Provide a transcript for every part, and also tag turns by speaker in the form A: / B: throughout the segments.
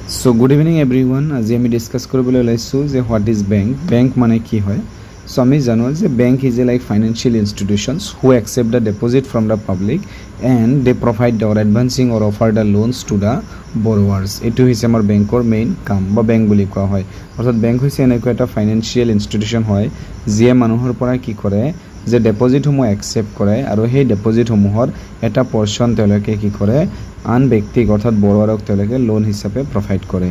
A: So good evening everyone. আজি আমি discuss কৰিবলৈ ওলাইছো যে হোৱাট ইজ বেংক। বেংক মানে কি হয়? So আমি জানো যে bank is a like financial institutions who accept the deposit from the public and they provide or advancing or offer the loans to the borrowers. এটো হৈছে আমাৰ বেংকৰ মেইন কাম বা বেংক বুলি কোৱা হয়। অৰ্থাৎ বেংক হৈছে এনেকুৱা এটা ফাইনেন্সিয়েল ইনস্টিটিউশন হয় যিয়ে মানুহৰ পৰা কি কৰে যে ডিপোজিটসমূহ একসেপ্ট কৰে আৰু সেই ডিপোজিটসমূহৰ এটা পৰ্চন তেওঁলোকে কি কৰে আন ব্যক্তিক অৰ্থাৎ বড়োৱাৰক তেওঁলোকে লোন হিচাপে প্ৰভাইড কৰে।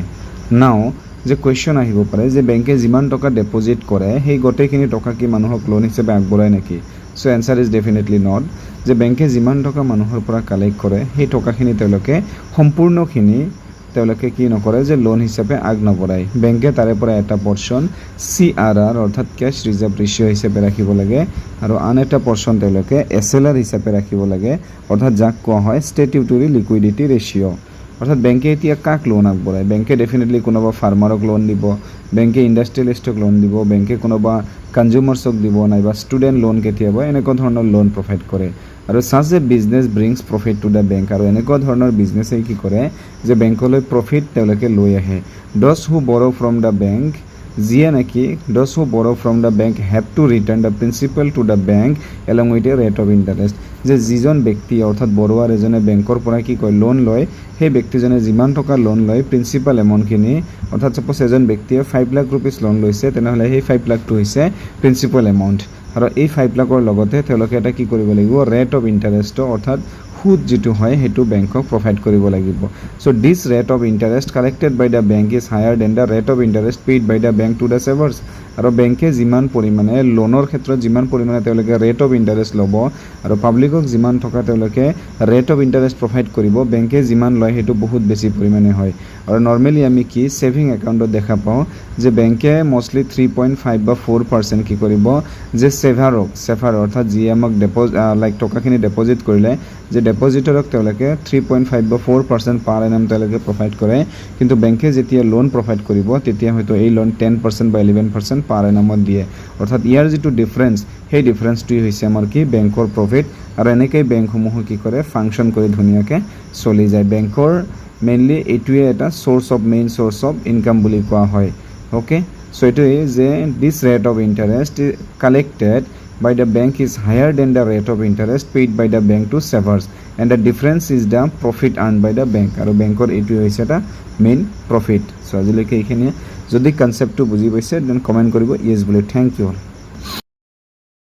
A: নাও যে কোৱেশ্চন আহিব পাৰে যে বেংকে যিমান টকা ডিপোজিট কৰে সেই গোটেইখিনি টকা কি মানুহক লোন হিচাপে আগবঢ়ায় নেকি? So answer is definitely not. যে বেংকে যিমান টকা মানুহৰ পৰা কালেক্ট কৰে সেই টকাখিনি তেওঁলোকে সম্পূৰ্ণখিনি তেওঁলোকে কি নকৰে যে লোন হিচাপে আগ নবঢ়ায়। বেংকে তাৰে পৰা এটা পৰ্চন CRR অৰ্থাৎ কেশ ৰিজাৰ্ভ ৰেচিঅ' হিচাপে ৰাখিব লাগে আৰু আন এটা পৰ্চন তেওঁলোকে SLR হিচাপে ৰাখিব লাগে অৰ্থাৎ যাক কোৱা হয় ষ্টেটিউটৰী লিকুইডিটি ৰেচিঅ'। অৰ্থাৎ বেংকে এতিয়া কাক লোন আগবঢ়ায়? বেংকে ডেফিনেটলি কোনোবা ফাৰ্মাৰক লোন দিব, বেংকে ইণ্ডাষ্ট্ৰিয়েলিষ্টক লোন দিব, বেংকে কোনোবা কনজিউমাৰ্ছক দিব, নাইবা ষ্টুডেণ্ট লোন কেতিয়াবা এনেকুৱা ধৰণৰ লোন প্ৰভাইড কৰে। আৰু সাজ a business brings profit to the bank, আৰু এনেকুৱা ধৰণৰ বিজনেছে কি কৰে যে বেংকলৈ প্ৰফিট তেওঁলোকে লৈ আহে। দছ হু বৰো ফ্ৰম দ্য বেংক, যিয়ে নেকি দছ হু বৰো from the bank have to return the principal to the bank along with a rate of interest. যে যিজন ব্যক্তি অৰ্থাৎ বড়োৱাৰ এজনে বেংকৰ পৰা কি কয় লোন লয়, সেই ব্যক্তিজনে যিমান টকা লোন লয় প্ৰিন্সিপাল এমাউণ্টখিনি, অৰ্থাৎ ছাপ'জ এজন ব্যক্তিয়ে 5 লাখ ৰুপিজ লোন লৈছে, তেনেহ'লে সেই 5 লাখটো হৈছে প্ৰিন্সিপাল এমাউণ্ট। আৰু এই 5 লাখৰ লগতে তেওঁলোকে এটা কি কৰিব লাগিব ৰেট অফ ইণ্টাৰেষ্ট অৰ্থাৎ সুদ যিটো হয় সেইটো বেংকক প্ৰভাইড কৰিব লাগিব। So' this rate of interest collected by the bank is higher than the rate of interest paid by the bank to the savers. আৰু বেংকে যিমান পৰিমাণে লোনৰ ক্ষেত্ৰত যিমান পৰিমাণে তেওঁলোকে ৰেট অফ ইণ্টাৰেষ্ট ল'ব আৰু পাব্লিকক যিমান টকা তেওঁলোকে ৰেট অফ ইণ্টাৰেষ্ট প্ৰভাইড কৰিব, বেংকে যিমান লয় সেইটো বহুত বেছি পৰিমাণে হয়। আৰু নৰ্মেলি আমি কি ছেভিং একাউণ্টত দেখা পাওঁ যে বেংকে মষ্টলি 3.5 বা 4% কি কৰিব যে চেভাৰ অৰ্থাৎ যিয়ে আমাক টকাখিনি ডিপ'জিট কৰিলে যে ডিপ'জিটৰক তেওঁলোকে 3.5 বা 4% পাৰ এনাম তেওঁলোকে প্ৰভাইড কৰে। কিন্তু বেংকে যেতিয়া লোন প্ৰভাইড কৰিব তেতিয়া হয়তো এই লোন 10% বা 11% পাৰ এনামত দিয়ে। অৰ্থাৎ ইয়াৰ যিটো ডিফাৰেঞ্চ সেই ডিফাৰেঞ্চটোৱে হৈছে আমাৰ কি বেংকৰ প্ৰফিট। আৰু এনেকৈ বেংকসমূহ কি কৰে ফাংচন কৰি ধুনীয়াকৈ চলি যায়। বেংকৰ মেইনলি এইটোৱে এটা মেইন চ'ৰ্চ অফ ইনকাম বুলি কোৱা হয়। অ'কে, চ' এইটোৱে যে this rate of interest collected by the bank is higher than the rate of interest paid by the bank to savers and the difference is the profit earned by the bank. আৰু বেংকৰ এইটো হৈছে এটা main profit. চ' আজিলৈকে এইখিনিয়ে। যদি কনচেপ্টটো বুজি পাইছে দেন কমেণ্ট কৰিব ইয়েছ বুলি। Thank U.